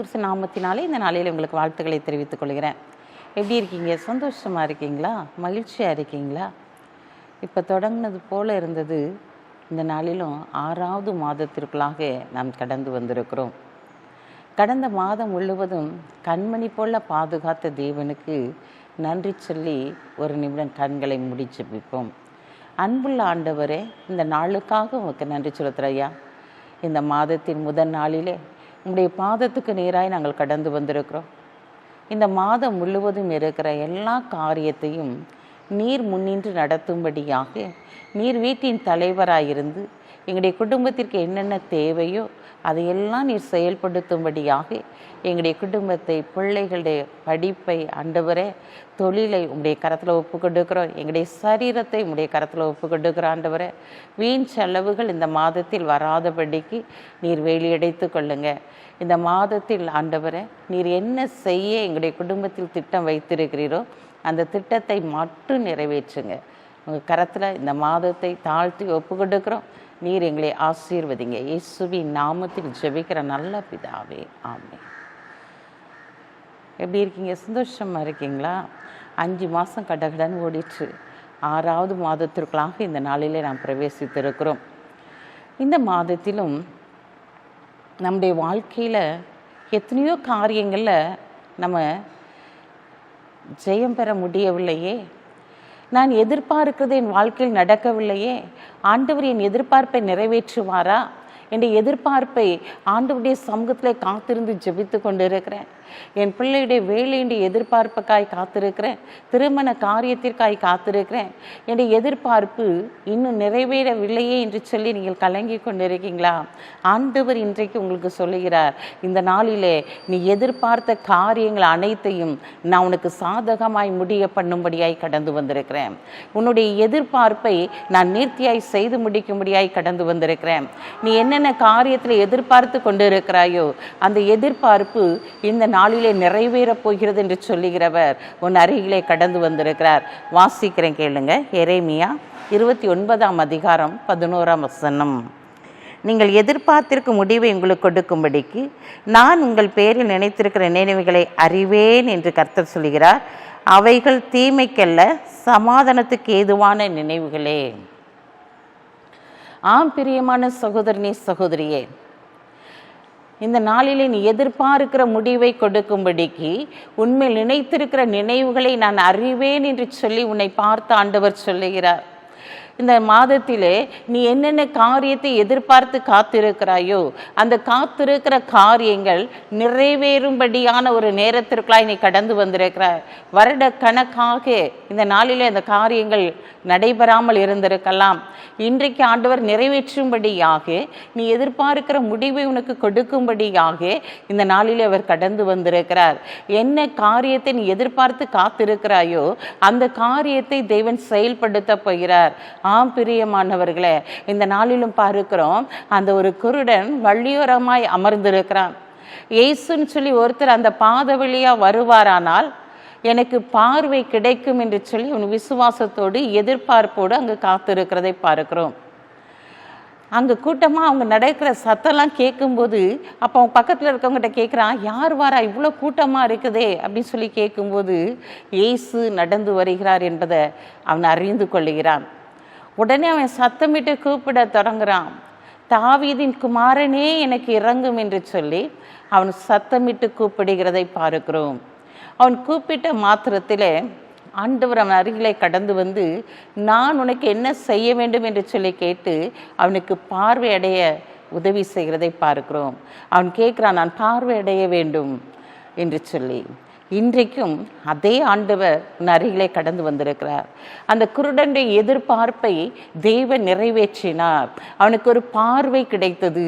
கிறிஸ்து நாமத்தினாலே இந்த நாளில் உங்களுக்கு வாழ்த்துக்களை தெரிவித்துக் கொள்கிறேன். எப்படி இருக்கீங்க? சந்தோஷமாக இருக்கீங்களா? மகிழ்ச்சியாக இருக்கீங்களா? இப்போ தொடங்கினது போல் இருந்தது. இந்த நாளிலும் 6வது மாதத்திற்குள்ளாக நாம் கடந்து வந்திருக்கிறோம். கடந்த மாதம் முழுவதும் கண்மணி போல பாதுகாத்த தேவனுக்கு நன்றி சொல்லி ஒரு நிமிடம் கண்களை மூடி ஜெபிப்போம். அன்புள்ள ஆண்டவரே, இந்த நாளுக்காக உமக்கு நன்றி செலுத்துறையா. இந்த மாதத்தின் முதல் நாளிலே உங்களுடைய பாதத்துக்கு நேராய் நாங்கள் கடந்து வந்திருக்கிறோம். இந்த மாதம் முழுவதும் இருக்கிற எல்லா காரியத்தையும் நீர் முன்னின்று நடத்தும்படியாக நீர் வீட்டின் தலைவராயிருந்து எங்களுடைய குடும்பத்திற்கு என்னென்ன தேவையோ அதையெல்லாம் நீர் செயல்படுத்தும்படியாக எங்களுடைய குடும்பத்தை, பிள்ளைகளுடைய படிப்பை, ஆண்டவரே தொழிலை உங்களுடைய கரத்தில் ஒப்பு கொடுக்கிறோம். எங்களுடைய சரீரத்தை உங்களுடைய கரத்தில் ஒப்பு கொடுக்கிறோம். ஆண்டவரே, வீண் செலவுகள் இந்த மாதத்தில் வராதபடிக்கு நீர் வெளியடைத்து கொள்ளுங்க. இந்த மாதத்தில் ஆண்டவரே நீர் என்ன செய்ய எங்களுடைய குடும்பத்தில் திட்டம் வைத்திருக்கிறீரோ அந்த திட்டத்தை மட்டும் நிறைவேற்றுங்க. உங்கள் கரத்தில் இந்த மாதத்தை தாழ்த்தி ஒப்பு கொடுக்கிறோம். நீர் எங்களை ஆசீர்வதிங்க. இயேசுவின் நாமத்தில் ஜெபிக்கிற நல்ல பிதாவே, ஆமென். எப்படி இருக்கீங்க? சந்தோஷமாக இருக்கீங்களா? 5 மாதம் கடகடன் ஓடிட்டு 6வது மாதத்திற்குள்ளாக இந்த நாளிலே நாம் பிரவேசித்திருக்கிறோம். இந்த மாதத்திலும் நம்முடைய வாழ்க்கையில் எத்தனையோ காரியங்களில் நம்ம ஜெயம் பெற முடியவில்லையே, நான் எதிர்பார்க்கிறது என் வாழ்க்கையில் நடக்கவில்லையே, ஆண்டவர் என் எதிர்பார்ப்பை நிறைவேற்றுவாரா என்ற எதிர்பார்ப்பை ஆண்டவருடைய சமூகத்தில் காத்திருந்து ஜெபித்து கொண்டு இருக்கிறேன். என் பிள்ளையுடைய வேலையுடைய எதிர்பார்ப்புக்காய் காத்திருக்கிறேன். திருமண காரியத்திற்காய் காத்திருக்கிறேன். என்னுடைய எதிர்பார்ப்பு இன்னும் நிறைவேறவில்லையே என்று சொல்லி நீங்கள் கலங்கி கொண்டிருக்கீங்களா? ஆண்டவர் இன்றைக்கு உங்களுக்கு சொல்லுகிறார், இந்த நாளிலே நீ எதிர்பார்த்த காரியங்கள் அனைத்தையும் நான் உனக்கு சாதகமாய் முடிய பண்ணும்படியாய் கடந்து வந்திருக்கிறேன். உன்னுடைய எதிர்பார்ப்பை நான் நேர்த்தியாய் செய்து முடிக்கும்படியாய் கடந்து வந்திருக்கிறேன். நீ என்னென்ன காரியத்தில் எதிர்பார்த்து கொண்டு இருக்கிறாயோ அந்த எதிர்பார்ப்பு இந்த நாளிலே நிறைவேறப் போகிறது என்று சொல்லுகிறவர் உன் அருகிலே கடந்து வந்திருக்கிறார். வாசிக்கிறேன், கேளுங்க. எரேமியா 29ஆம் அதிகாரம் 11ஆம் வசனம். நீங்கள் எதிர்பார்த்திருக்கும் முடிவை உங்களுக்கு கொடுக்கும்படிக்கு நான் உங்கள் பேரில் நினைத்திருக்கிற நினைவுகளை அறிவேன் என்று கர்த்தர் சொல்கிறார். அவைகள் தீமைக்கல்ல, சமாதானத்துக்கு ஏதுவான நினைவுகளே. ஆம் பிரியமான சகோதரனே, சகோதரியே, இந்த நாளிலே நீ எதிர்பார்க்கிற முடிவை கொடுக்கும்படிக்கு உண்மையில் நினைத்திருக்கிற நினைவுகளை நான் அறிவேன் என்று சொல்லி உன்னை பார்த்து ஆண்டவர் சொல்லுகிறார். இந்த மாதத்திலே நீ என்னென்ன காரியத்தை எதிர்பார்த்து காத்திருக்கிறாயோ அந்த காத்திருக்கிற காரியங்கள் நிறைவேறும்படியான ஒரு நேரத்திற்குள்ளாய் நீ கடந்து வந்திருக்கிறாய். வருட கணக்காக இந்த நாளிலே அந்த காரியங்கள் நடைபெறாமல் இருந்திருக்கலாம். இன்றைக்கு ஆண்டவர் நிறைவேற்றும்படியாக நீ எதிர்பார்க்கிற முடிவை உனக்கு கொடுக்கும்படியாக இந்த நாளிலே அவர் கடந்து வந்திருக்கிறார். என்ன காரியத்தை நீ எதிர்பார்த்து காத்திருக்கிறாயோ அந்த காரியத்தை தேவன் செயல்படுத்த போகிறார். ஆம் பிரியமானவர்களே, இந்த நாளிலும் பார்க்கிறோம், அந்த ஒரு குருடன் வழியோரமாய் அமர்ந்திருக்கிறான். இயேசுன்னு சொல்லி ஒருத்தர் அந்த பாத வழியா வருவாரானால் எனக்கு பார்வை கிடைக்கும் என்று சொல்லி அவன் விசுவாசத்தோடு எதிர்பார்ப்போடு அங்கு காத்திருக்கிறதை பார்க்கிறோம். அங்கே கூட்டமாக அவங்க நடக்கிற சத்தம்லாம் கேட்கும்போது அப்போ அவங்க பக்கத்தில் இருக்கவங்ககிட்ட கேட்குறான், யார் வாரா, இவ்வளோ கூட்டமாக இருக்குதே அப்படின்னு சொல்லி கேட்கும்போது இயேசு நடந்து வருகிறார் என்பதை அவன் அறிந்து கொள்ளுகிறான். உடனே அவன் சத்தமிட்டு கூப்பிட தொடங்குறான், தாவீதின் குமாரனே எனக்கு இறங்கும் என்று சொல்லி அவன் சத்தமிட்டு கூப்பிடுகிறதை பார்க்கிறோம். அவன் கூப்பிட்ட மாத்திரத்தில் ஆண்டவர் அவன் அருகிலே கடந்து வந்து நான் உனக்கு என்ன செய்ய வேண்டும் என்று சொல்லி கேட்டு அவனுக்கு பார்வையடைய உதவி செய்கிறதை பார்க்கிறோம். அவன் கேட்குறான், நான் பார்வையடைய வேண்டும் என்று சொல்லி. இன்றைக்கும் அதே ஆண்டவர் உன் அருகிலே கடந்து வந்திருக்கிறார். அந்த குருடனுடைய எதிர்பார்ப்பை தேவன் நிறைவேற்றினார். அவனுக்கு ஒரு பார்வை கிடைத்தது.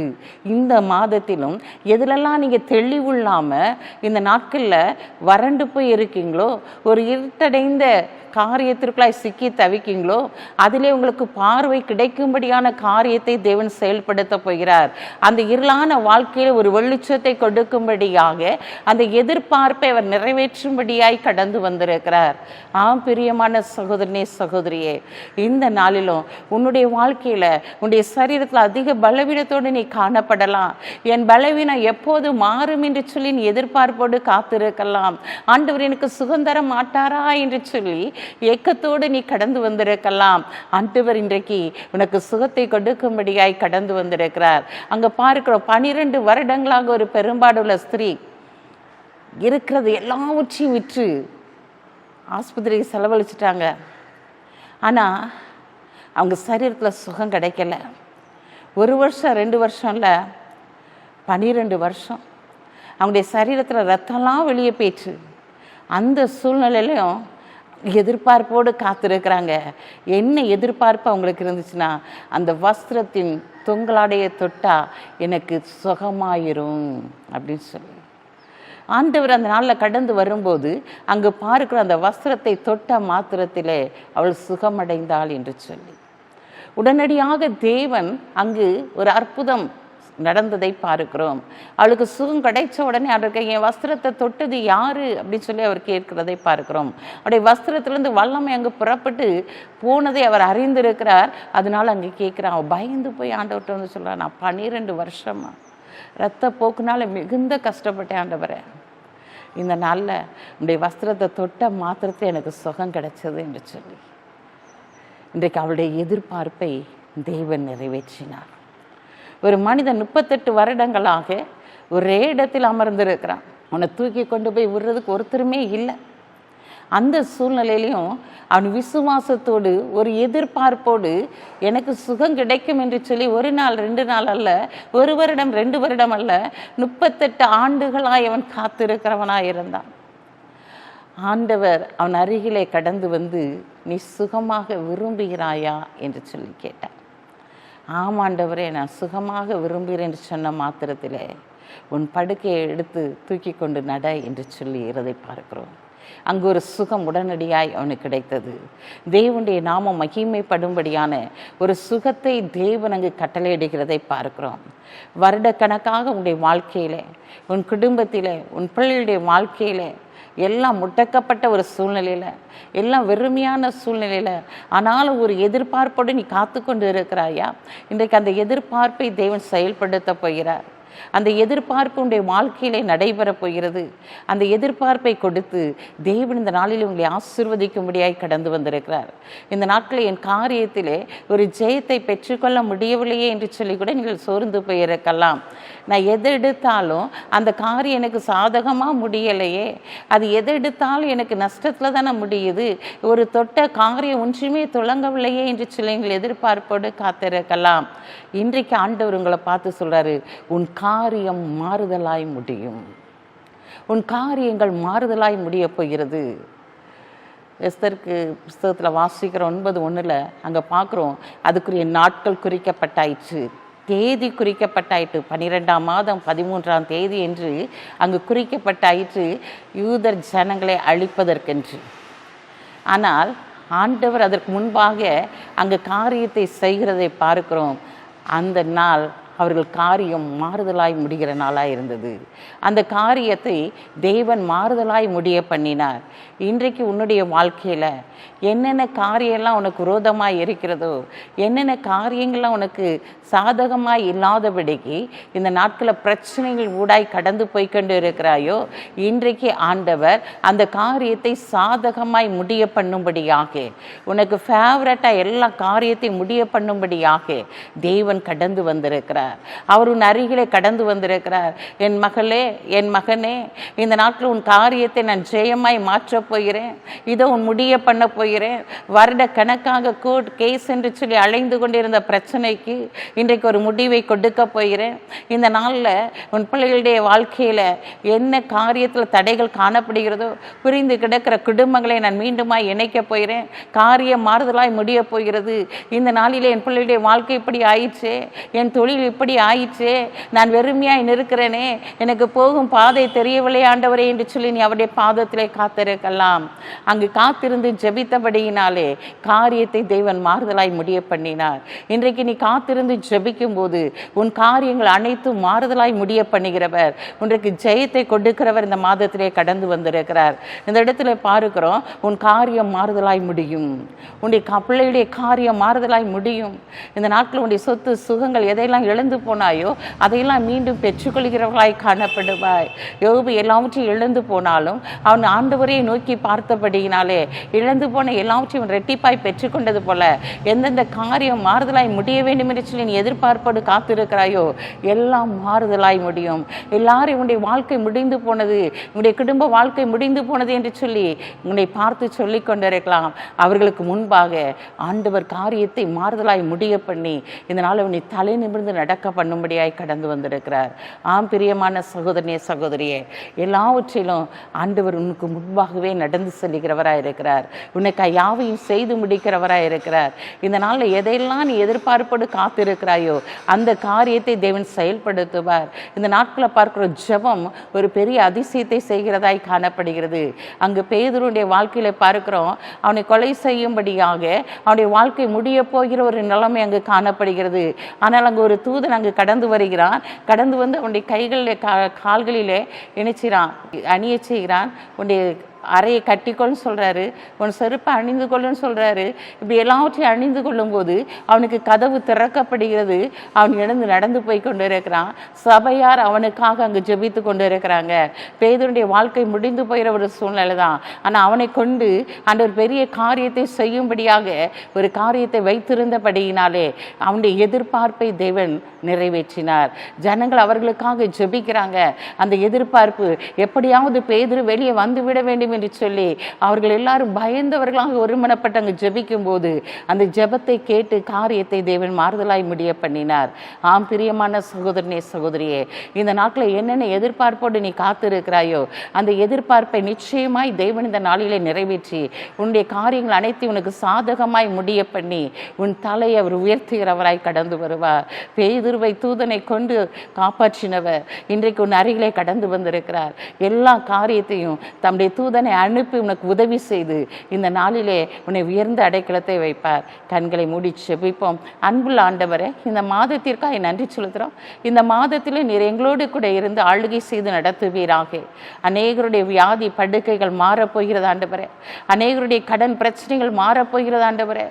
இந்த மாதத்திலும் எதிலெல்லாம் நீங்கள் தெளிவில்லாமல் இந்த நாட்களில் வறண்டு போய் இருக்கீங்களோ, ஒரு இருட்டடைந்த காரியத்திற்குள்ளாய் சிக்கி தவிக்கீங்களோ அதிலே உங்களுக்கு பார்வை கிடைக்கும்படியான காரியத்தை தேவன் செயல்படுத்த போகிறார். அந்த இருளான வாழ்க்கையில் ஒரு வெளிச்சத்தை கொடுக்கும்படியாக அந்த எதிர்பார்ப்பை அவர் நிறைவேற்றும்படியாய் கடந்து வந்திருக்கிறார். பிரியமான சகோதரனே சகோதரியே, இந்த நாளிலும் உன்னுடைய வாழ்க்கையில உன்னுடைய சரீரத்தில் அதிக பலவீனத்தோடு நீ காணப்படலாம். என் பலவீனம் எப்போது மாறும் என்று சொல்லி நீ எதிர்பார்ப்போடு காத்திருக்கலாம். ஆண்டவர் எனக்கு சுதந்திர மாட்டாரா என்று சொல்லி ஏக்கத்தோடு நீ கடந்து வந்திருக்கலாம். ஆண்டவர் இன்றைக்கு உனக்கு சுகத்தை கொடுக்கும்படியாய் கடந்து வந்திருக்கிறார். அங்க பார்க்கிறோம், 12 வருடங்களாக ஒரு பெரும்பாடுள்ள ஸ்திரீ இருக்கிறது எல்லாவற்றையும் விற்று ஆஸ்பத்திரிக்கு செலவழிச்சிட்டாங்க. ஆனால் அவங்க சரீரத்தில் சுகம் கிடைக்கல. 1 வருஷம் 2 வருஷம் இல்லை, 12 வருஷம் அவங்களுடைய சரீரத்தில் ரத்தம்லாம் வெளியே போயிடுச்சு. அந்த சூழ்நிலையிலையும் எதிர்பார்ப்போடு காத்திருக்கிறாங்க. என்ன எதிர்பார்ப்பு அவங்களுக்கு இருந்துச்சுன்னா, அந்த வஸ்திரத்தின் தொங்கலாடைய தொட்டா எனக்கு சுகமாயிரும் அப்படின்னு சொல்லி ஆண்டவர் அந்த நாளில் கடந்து வரும்போது அங்கு பார்க்கிற அந்த வஸ்திரத்தை தொட்ட மாத்திரத்திலே அவள் சுகமடைந்தாள் என்று சொல்லி உடனடியாக தேவன் அங்கு ஒரு அற்புதம் நடந்ததை பார்க்கிறோம். அவளுக்கு சுகம் கிடைச்ச உடனே அவருக்கு என் வஸ்திரத்தை தொட்டது யாரு அப்படின்னு சொல்லி அவர் கேட்கிறதை பார்க்கிறோம். அவருடைய வஸ்திரத்திலிருந்து வல்லமை அங்கு புறப்பட்டு போனதை அவர் அறிந்திருக்கிறார். அதனால அங்கே கேட்கிறான். அவன் பயந்து போய் ஆண்டவர்கிட்ட வந்து சொல்றான், நான் 12 வருஷமா இரத்த போக்குனால மிகுந்த கஷ்டப்பட்டேன் ஆண்டவரே, இந்த நாளில் உடைய வஸ்திரத்தை தொட்ட மாத்திரத்தை எனக்கு சுகம் கிடைச்சது என்று சொல்லி இன்றைக்கு அவளுடைய எதிர்பார்ப்பை தேவன் நிறைவேற்றினார். ஒரு மனிதன் 38 வருடங்களாக ஒரே இடத்தில் அமர்ந்திருக்கிறான். அவனை தூக்கி கொண்டு போய் விடுறதுக்கு ஒருத்தருமே இல்லை. அந்த சூழ்நிலையிலையும் அவன் விசுவாசத்தோடு ஒரு எதிர்பார்ப்போடு எனக்கு சுகம் கிடைக்கும் என்று சொல்லி 1 நாள் 2 நாள் அல்ல, 1 வருடம் 2 வருடம் அல்ல, 38 ஆண்டுகளாய் அவன் காத்திருக்கிறவனாய் இருந்தான். ஆண்டவர் அவன் அருகிலே கடந்து வந்து, நீ சுகமாக விரும்புகிறாயா என்று சொல்லி கேட்டார். ஆமாண்டவரே, நான் சுகமாக விரும்புகிறேன் என்று சொன்ன மாத்திரத்திலே உன் படுக்கையை எடுத்து தூக்கி கொண்டு நட என்று சொல்லி இருதை பார்க்கிறோம். அங்கு ஒரு சுகம் உடனடியாய் அவனுக்கு கிடைத்தது. தேவனுடைய நாமம் மகிமைப்படும்படியான ஒரு சுகத்தை தேவன் அங்கு கட்டளையிடுகிறதை பார்க்கிறோம். வருடக்கணக்காக உன்னுடைய வாழ்க்கையிலே, உன் குடும்பத்திலே, உன் பிள்ளைகளுடைய வாழ்க்கையிலே எல்லாம் முடக்கப்பட்ட ஒரு சூழ்நிலையில், எல்லாம் வெறுமையான சூழ்நிலையில், ஆனாலும் ஒரு எதிர்பார்ப்போடு நீ காத்து கொண்டு இருக்கிறாயா? இன்றைக்கு அந்த எதிர்பார்ப்பை தேவன் செயல்படுத்த போகிறார். அந்த எதிர்பார்ப்பு உடைய வாழ்க்கையிலே நடைபெறப் போகிறது. அந்த எதிர்பார்ப்பை கொடுத்து தேவன் இந்த நாளில் உங்களை ஆசீர்வதிக்கும்படியாய் கடந்து வந்திருக்கிறார். இந்த நாட்களில் என் காரியத்திலே ஒரு ஜெயத்தை பெற்றுக்கொள்ள முடியவில்லையே என்று சொல்லி கூட நீங்கள் சோர்ந்து போயிருக்கலாம். நான் எது எடுத்தாலும் அந்த காரியம் எனக்கு சாதகமாக முடியலையே, அது எது எடுத்தாலும் எனக்கு நஷ்டத்தில் தானே முடியுது, ஒரு தொட்ட காரியம் ஒன்றுமே துளங்கவில்லையே என்று சொல்லி நீங்கள் எதிர்பார்ப்போடு காத்திருக்கலாம். இன்றைக்கு ஆண்டவர் உங்களை பார்த்து சொல்கிறாரு, உன் காரியம் மாறுதலாய் முடியும். உன் காரியங்கள் மாறுதலாய் முடிய போகிறது. எஸ்தருக்கு புஸ்தகத்தில் வாசிக்கிற 9:1 அங்கே பார்க்குறோம், அதுக்குரிய நாட்கள் குறிக்கப்பட்டாயிற்று, தேதி குறிக்கப்பட்டாயிற்று. 12ஆம் மாதம் 13ஆம் தேதி என்று அங்கு குறிக்கப்பட்டாயிற்று, யூதர் ஜனங்களை அழிப்பதற்கென்று. ஆனால் ஆண்டவர் அதற்கு முன்பாக அங்கு காரியத்தை செய்கிறதை பார்க்கிறோம். அந்த நாள் அவர்கள் காரியம் மாறுதலாய் முடிகிற நாளாக இருந்தது. அந்த காரியத்தை தேவன் மாறுதலாய் முடிய பண்ணினார். இன்றைக்கு உன்னுடைய வாழ்க்கையில் என்னென்ன காரியம்லாம் உனக்கு விரோதமாக இருக்கிறதோ, என்னென்ன காரியங்கள்லாம் உனக்கு சாதகமாய் இல்லாதபடிக்கு இந்த நாட்களில் பிரச்சனைகள் ஊடாய் கடந்து போய்கொண்டு இருக்கிறாயோ, இன்றைக்கு ஆண்டவர் அந்த காரியத்தை சாதகமாய் முடிய பண்ணும்படியாக, உனக்கு ஃபேவரட்டாக எல்லா காரியத்தையும் முடிய பண்ணும்படியாக தேவன் கடந்து வந்திருக்கிறார். அவர் உன் அருகிலே கடந்து வந்திருக்கிறார். என் மகளே, என் மகனே, இந்த நாட்டில் உன் காரியத்தை நான் ஜெயமாய் மாற்றப் போகிறேன். இதோ உன் முடிய பண்ண போகிறேன். வருட கணக்காக கோர்ட் கேஸ் என்று சொல்லி அலைந்து கொண்டிருந்த பிரச்சனைக்கு இன்றைக்கு ஒரு முடிவை கொடுக்க போகிறேன். இந்த நாளில் உன் பிள்ளைகளுடைய வாழ்க்கையில் என்ன காரியத்தில் தடைகள் காணப்படுகிறதோ, புரிந்து கிடக்கிற குடும்பங்களை நான் மீண்டுமாய் இணைக்க போகிறேன். காரியம் மாறுதலாய் முடிய போகிறது. இந்த நாளிலே என் பிள்ளைகளுடைய வாழ்க்கை இப்படி ஆயிடுச்சே, என் தொழில் இப்படி ஆயிற்றே, நான் வெறுமையாய் நிற்கிறேனே, எனக்கு போகும் பாதை தெரியவில்லை ஆண்டவரே என்று சொல்லி நீ அவருடைய பாதத்திலே காத்திருக்கலாம். அங்கு காத்திருந்து ஜெபித்தபடியினாலே காரியத்தை தேவன் மாறுதலாய் முடிய பண்ணினார். இன்றைக்கு நீ காத்திருந்து ஜெபிக்கும் போது உன் காரியங்கள் அனைத்தும் மாறுதலாய் முடிய பண்ணுகிறவர், உன்றைக்கு ஜெயத்தை கொடுக்கிறவர் இந்த மாதத்திலே கடந்து வந்திருக்கிறார். இந்த இடத்துல பார்க்கிறோம், உன் காரியம் மாறுதலாய் முடியும், உன்னுடைய பிள்ளையுடைய காரியம் மாறுதலாய் முடியும். இந்த நாட்கள் உன்னுடைய சொத்து சுகங்கள் எதையெல்லாம் இழந்து போனாயோ அதையெல்லாம் மீண்டும் பெற்றுக்கொள்கிறவர்களாய் காணப்படுவாய். யோபு எல்லாவற்றையும் இழந்து போனாலும் அவன் ஆண்டவரை நோக்கி பார்த்தபடியினாலே இழந்து போன எல்லாவற்றையும் ரெட்டிப்பாய் பெற்றுக்கொண்டது போல எந்தெந்த காரியம் மாறுதலாய் முடிய வேண்டும் என்று சொல்லி நீ எதிர்பார்ப்போடு காத்திருக்கிறாயோ எல்லாம் மாறுதலாய் முடியும். எல்லாரும் உன்னுடைய வாழ்க்கை முடிந்து போனது, உன்னுடைய குடும்ப வாழ்க்கை முடிந்து போனது என்று சொல்லி உன்னை பார்த்து சொல்லி கொண்டிருக்கலாம். அவர்களுக்கு முன்பாக ஆண்டவர் காரியத்தை மாறுதலாய் முடிய பண்ணி இந்த நாள் உன்னை தலை நிமிர்ந்து நடக்க பண்ணும்படியாய் கடந்து வந்திருக்கிறார். ஆம் பிரியமான சகோதரனே சகோதரியே, எல்லாவற்றிலும் ஆண்டவர் உனக்கு முன்பாகவே நடந்து செல்கிறவராய் இருக்கிறார். உனக்கு யாவையும் செய்து முடிக்கிறவராய் இருக்கிறார். இந்த நாளில் எதையெல்லாம் நீ எதிர்பார்ப்போடு காத்திருக்கிறாயோ அந்த காரியத்தை தேவன் செயல்படுத்துவார். இந்த நாட்களை பார்க்கிற ஜெபம் ஒரு பெரிய அதிசயத்தை செய்கிறதாய் காணப்படுகிறது. அங்கு பேதுருடைய வாழ்க்கையில பார்க்கிறோம், அவனை கொலை செய்யும்படியாக அவனுடைய வாழ்க்கை முடிய போகிற ஒரு நிலைமை அங்கு காணப்படுகிறது. ஆனால் அங்கு ஒரு தூதன் அங்கு கடந்து வருகிறான். கடந்து வந்து அவனுடைய கைகளில் கால்களிலே இணைச்சிறான், அணிய செய்கிறான். உன்னுடைய அறையை கட்டிக்கொள்னு சொல்கிறாரு, உன் செருப்பை அணிந்து கொள்ளுன்னு சொல்கிறாரு. இப்படி எல்லாவற்றையும் அணிந்து கொள்ளும் போது அவனுக்கு கதவு திறக்கப்படுகிறது. அவன் எழுந்து நடந்து போய் கொண்டு இருக்கிறான். சபையார் அவனுக்காக அங்கு ஜெபித்து கொண்டு இருக்கிறாங்க. பேதுருடைய வாழ்க்கை முடிந்து போகிற ஒரு சூழ்நிலை தான். ஆனால் அவனை கொண்டு அந்த ஒரு பெரிய காரியத்தை செய்யும்படியாக ஒரு காரியத்தை வைத்திருந்தபடியினாலே அவனுடைய எதிர்பார்ப்பை தேவன் நிறைவேற்றினார். ஜனங்கள் அவர்களுக்காக ஜெபிக்கிறாங்க. அந்த எதிர்பார்ப்பு எப்படியாவது பேதுரு வெளியே வந்துவிட வேண்டும் என்று சொல்லி அவர்கள் எல்லாரும் பயந்தவர்களாக ஒருமனப்பட்டு அங்கு ஜெபிக்கும் போது அந்த ஜெபத்தை கேட்டு காரியத்தை தேவன் மாறுதலாய் முடிய பண்ணினார். ஆம் பிரியமான சகோதரனே சகோதரியே, இந்த நாட்களில் என்னென்ன எதிர்பார்ப்போடு நீ காத்திருக்கிறாயோ அந்த எதிர்பார்ப்பை நிச்சயமாய் தேவன் இந்த நாளிலே நிறைவேற்றி உன்னுடைய காரியங்கள் அனைத்தையும் உனக்கு சாதகமாய் முடிய பண்ணி உன் தலையை அவர் உயர்த்துகிறவராய் கடந்து வருவார். பேதுருவை தூதனை கொண்டு காப்பாற்றினவர் இன்றைக்கு உன் அருகிலே கடந்து வந்திருக்கிறார். எல்லா காரியத்தையும் தம்முடைய தூதனை அனுப்பி உனக்கு உதவி செய்து இந்த நாளிலே உன்னை உயர்ந்த அடைக்கலத்தை வைப்பார். கண்களை மூடி செபிப்போம். அன்புள்ள ஆண்டவரே, இந்த மாதத்திற்காக நன்றி செலுத்துகிறோம். இந்த மாதத்திலே நீர் எங்களோடு கூட இருந்து ஆளுகை செய்து நடத்துவீராக. அநேகருடைய வியாதி படுக்கைகள் மாறப்போகிறது ஆண்டவரே. அநேகருடைய கடன் பிரச்சனைகள் மாறப்போகிறது ஆண்டவரே.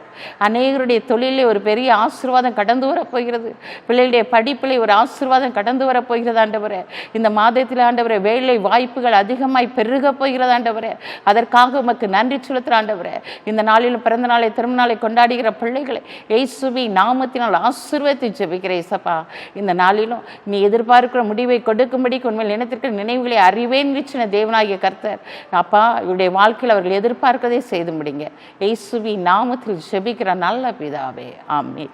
அநேகருடைய தொழிலே ஒரு பெரிய ஆசீர்வாதம் கடந்து வரப்போகிறது. பிள்ளைகளுடைய படிப்பிலே ஒரு ஆசீர்வாதம் கடந்து வரப்போகிறது ஆண்டவரே. இந்த மாதத்தில் ஆண்டவரே வேலை வாய்ப்புகள் அதிகமாய் பெருக போகிறது ஆண்டவரே. அதற்காக உமக்கு நன்றி செலுத்துகிற ஆண்டவரே. இந்த நாளிலும் பிறந்த நாளை திரும்ப நாளை கொண்டாடுகிற பிள்ளைகளை இயேசுவின் நாமத்தினால் ஆசீர்வதித்து ஜெபிக்கிறேன் இயேசப்பா. இந்த நாளிலும் நீ எதிர்பார்க்கிற முடிவை கொடுக்கும்படி உண்மையில் இனத்திற்கு நினைவுகளை அறிவேன் நிச்சன தேவனாகிய கர்த்தர் அப்பா இவருடைய வாழ்க்கையில் அவர்கள் எதிர்பார்க்கதே செய்து முடிங்க. இயேசுவின் நாமத்தில் ஜெபிக்கிற நல்ல பிதாவே, ஆமென்.